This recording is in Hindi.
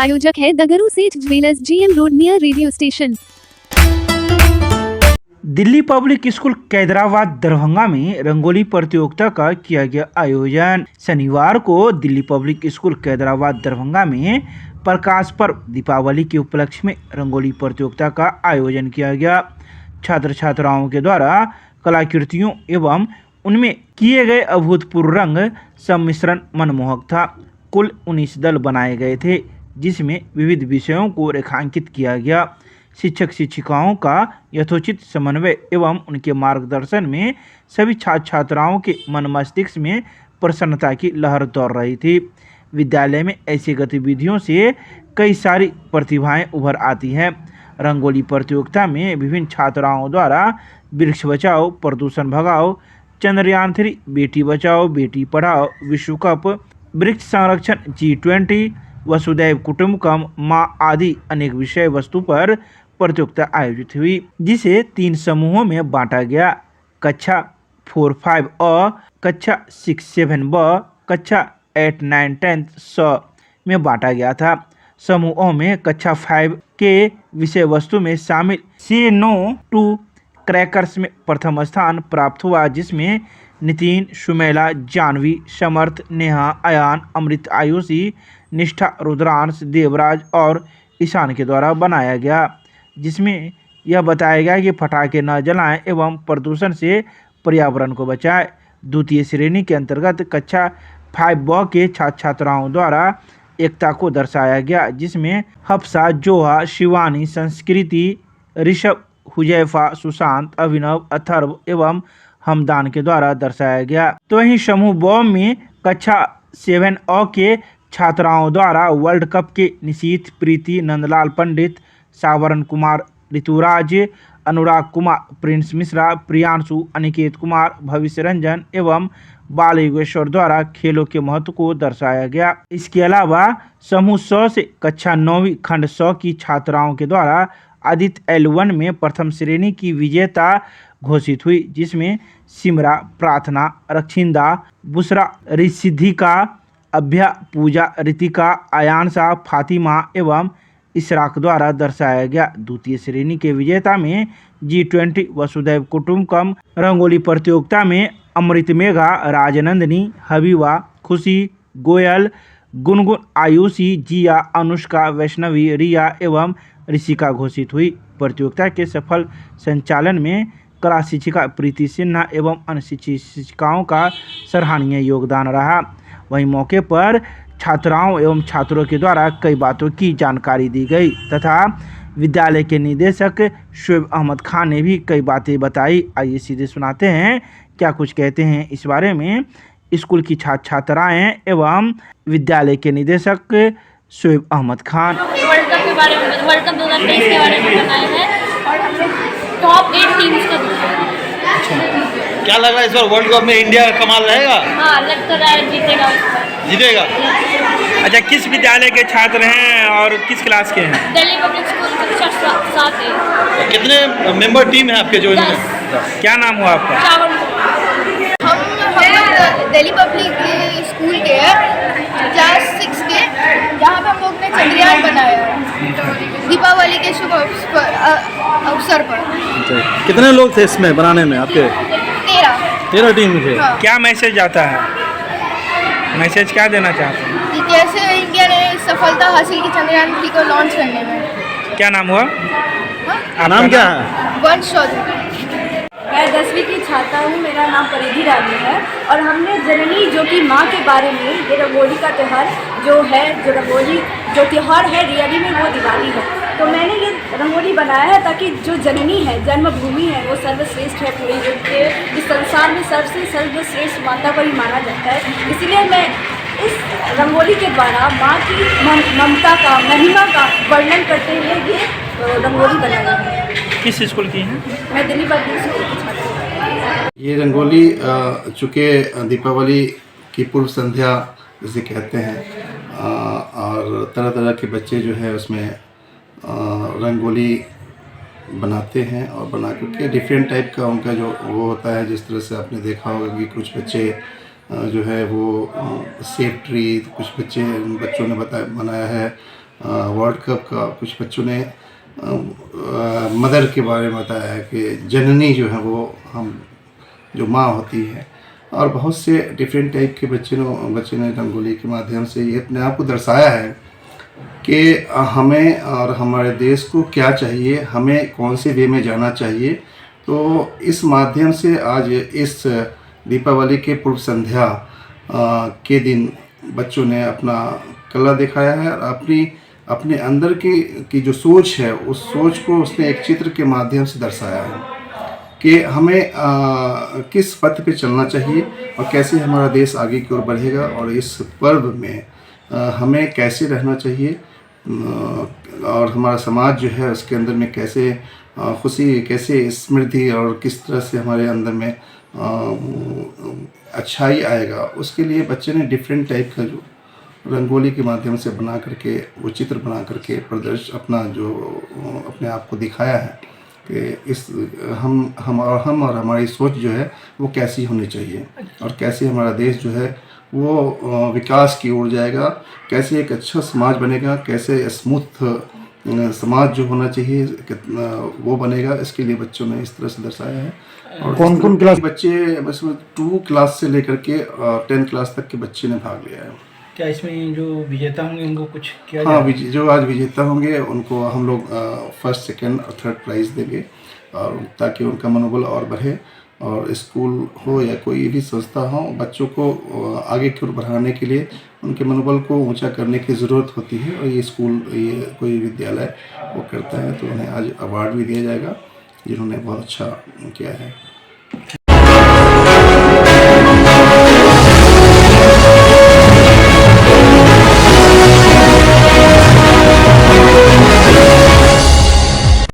प्रायोजक है the Guru Seth jewellers, GM road near radio station. Delhi public school Kadirabad Darbhanga में रंगोली प्रतियोगिता का किया गया आयोजन। शनिवार को दिल्ली पब्लिक स्कूल कैदराबाद दरभंगा में प्रकाश पर्व दीपावली के उपलक्ष्य में रंगोली प्रतियोगिता का आयोजन किया गया। छात्र छात्राओं के द्वारा कलाकृतियों एवं उनमें किए गए अभूतपूर्व रंग सम्मिश्रण मनमोहक था। कुल 19 दल बनाए गए थे, जिसमें विविध विषयों को रेखांकित किया गया। शिक्षक शिक्षिकाओं का यथोचित समन्वय एवं उनके मार्गदर्शन में सभी छात्र छात्राओं के मन मस्तिष्क में प्रसन्नता की लहर दौड़ रही थी। विद्यालय में ऐसी गतिविधियों से कई सारी प्रतिभाएं उभर आती हैं। रंगोली प्रतियोगिता में विभिन्न छात्राओं द्वारा वृक्ष बचाओ, प्रदूषण भगाओ, चंद्रयान 3, बेटी बचाओ बेटी पढ़ाओ, विश्व कप, वृक्ष संरक्षण, G20, वसुधैव कुटुंबकम, माँ आदि अनेक विषय वस्तु पर प्रतियोगिता आयोजित हुई, जिसे 3 समूहों में बांटा गया। कक्षा 4-5 अ, कक्षा 6-7 ब, कक्षा 8-9-10 स में बांटा गया था। समूहों में कक्षा 5 के विषय वस्तु में शामिल से नो टू क्रैकर्स में प्रथम स्थान प्राप्त हुआ, जिसमें नितिन, सुमेला, जानवी, समर्थ, नेहा, अयान, अमृत, आयुषी, निष्ठा, रुद्रांश, देवराज और ईशान के द्वारा बनाया गया, जिसमें यह बताया गया कि पटाखे न जलाएं एवं प्रदूषण से पर्यावरण को बचाएं। द्वितीय श्रेणी के अंतर्गत कक्षा 5 के छात्र छात्राओं द्वारा एकता को दर्शाया गया, जिसमें हफ्सा, जोहा, शिवानी, संस्कृति, ऋषभ, हुजैफा, सुशांत, अभिनव, अथर्व एवं हमदान के द्वारा दर्शाया गया। तो वहीं समूह ब में कक्षा 7 अ के छात्राओं द्वारा वर्ल्ड कप के निशीथ, प्रीति, नंदलाल पंडित, सावरण कुमार, ऋतुराज, अनुराग कुमार, प्रिंस मिश्रा, प्रियांशु, अनिकेत कुमार, भविष्य रंजन एवं बाल योगेश्वर द्वारा खेलों के महत्व को दर्शाया गया। इसके अलावा समूह 100 से कक्षा 9वीं खंड 100 की छात्राओं के द्वारा आदित्य L1 में प्रथम श्रेणी की विजेता घोषित हुई, जिसमें सिमरा, प्रार्थना, रक्षिंदा, बुसरा, रिसिद्धिका, अभ्या, पूजा, रितिका, आयांशा, फातिमा एवं इशराक द्वारा दर्शाया गया। द्वितीय श्रेणी के विजेता में G20 वसुधैव कुटुंबकम रंगोली प्रतियोगिता में अमृत मेघा, राजनंदिनी, हबीबा, खुशी, गोयल, गुनगुन, आयुषी, जिया, अनुष्का, वैष्णवी, रिया एवं ऋषिका घोषित हुई। प्रतियोगिता के सफल संचालन में कला शिक्षिका प्रीति सिन्हा एवं अन्य शिक्षिकाओं का सराहनीय योगदान रहा। वहीं मौके पर छात्राओं एवं छात्रों के द्वारा कई बातों की जानकारी दी गई तथा विद्यालय के निदेशक शोएब अहमद खान ने भी कई बातें बताई। आइए सीधे सुनाते हैं क्या कुछ कहते हैं इस बारे में स्कूल की छात्र छात्राएं एवं विद्यालय के निदेशक शोएब अहमद खान। वर्ल्ड कप के बारे में, वर्ल्ड कप 2023 के बारे में बताया है और हम लोग टॉप 8 टीम्स का क्या लग रहा है इस बार वर्ल्ड कप में इंडिया का कमाल रहेगा? हाँ, लग तो रहा है जीतेगा इस बार। जीतेगा। अच्छा, किस विद्यालय के छात्र हैं और किस क्लास के हैं? दिल्ली पब्लिक स्कूल कक्षा 7 है। कितने मेंबर टीम है आपके जो? 10। क्या नाम हुआ आपका? चावल। हम दिल्ली पब्लिक स्कूल के क्लास 6 के, जहाँ पे हम लोग ने चंद्रयान बनाया है दीपावली के शुभ अवसर पर। कितने लोग थे इसमें बनाने में आपके? 13 टीम थे। हाँ। क्या मैसेज आता है? मैसेज क्या देना चाहते हैं? कि कैसे इंडिया ने सफलता हासिल की चंद्रयान 3 को लॉन्च करने में। क्या नाम हुआ? हाँ? नाम क्या है? वंश चौधरी। मैं 10वीं की छात्रा हूँ। मेरा नाम परिधि रानी है और हमने जननी जो कि माँ के बारे में ये रंगोली का त्यौहार जो है, जो रंगोली जो त्यौहार है रियली में वो दिवाली है। तो मैंने ये रंगोली बनाया है ताकि जो जननी है, जन्मभूमि है, वो सर्वश्रेष्ठ है। पूरे युग के इस संसार में सबसे सर्वश्रेष्ठ माता को ही माना जाता है। इसीलिए मैं इस रंगोली के द्वारा माँ की ममता का, महिमा का वर्णन करते हुए ये रंगोली बनाई है। किस स्कूल की हैं? मैं दिल्ली पब्लिक स्कूल की छात्रा हूँ। ये रंगोली चूँकि दीपावली की पूर्व संध्या जिसे कहते हैं और तरह तरह के बच्चे जो है उसमें रंगोली बनाते हैं और बना करके डिफरेंट टाइप का उनका जो वो होता है। जिस तरह से आपने देखा होगा कि कुछ बच्चे जो है वो सेफ ट्री, कुछ बच्चों ने बनाया है वर्ल्ड कप का कुछ बच्चों ने मदर के बारे में बताया है कि जननी जो है वो हम जो माँ होती है, और बहुत से डिफरेंट टाइप के बच्चे ने रंगोली के माध्यम से ये अपने आप को दर्शाया है कि हमें और हमारे देश को क्या चाहिए, हमें कौन से वे में जाना चाहिए। तो इस माध्यम से आज इस दीपावली के पूर्व संध्या के दिन बच्चों ने अपना कला दिखाया है और अपने अंदर की जो सोच है उस सोच को उसने एक चित्र के माध्यम से दर्शाया है कि हमें किस पथ पे चलना चाहिए और कैसे हमारा देश आगे की ओर बढ़ेगा, और इस पर्व में हमें कैसे रहना चाहिए और हमारा समाज जो है उसके अंदर में कैसे खुशी, कैसे समृद्धि और किस तरह से हमारे अंदर में अच्छाई आएगा, उसके लिए बच्चे ने डिफरेंट टाइप का जो रंगोली के माध्यम से बना करके वो चित्र बना करके अपने आप को दिखाया है कि इस हम और हमारी सोच जो है वो कैसी होनी चाहिए और कैसे हमारा देश जो है वो विकास की ओर जाएगा, कैसे एक अच्छा समाज बनेगा, कैसे स्मूथ समाज जो होना चाहिए वो बनेगा। इसके लिए बच्चों ने इस तरह से दर्शाया है। और कौन क्लास बच्चे, बस 2 क्लास से लेकर के 10 क्लास तक के बच्चे ने भाग लिया है। क्या इसमें जो विजेता होंगे उनको कुछ किया हाँ, जो आज विजेता होंगे उनको हम लोग फर्स्ट, सेकंड और थर्ड प्राइज़ देंगे, और ताकि उनका मनोबल और बढ़े और स्कूल हो या कोई भी संस्था हो, बच्चों को आगे की ओर बढ़ाने के लिए उनके मनोबल को ऊंचा करने की ज़रूरत होती है, और ये स्कूल, ये कोई विद्यालय वो करता है। तो उन्हें आज अवार्ड भी दिया जाएगा जिन्होंने बहुत अच्छा किया है।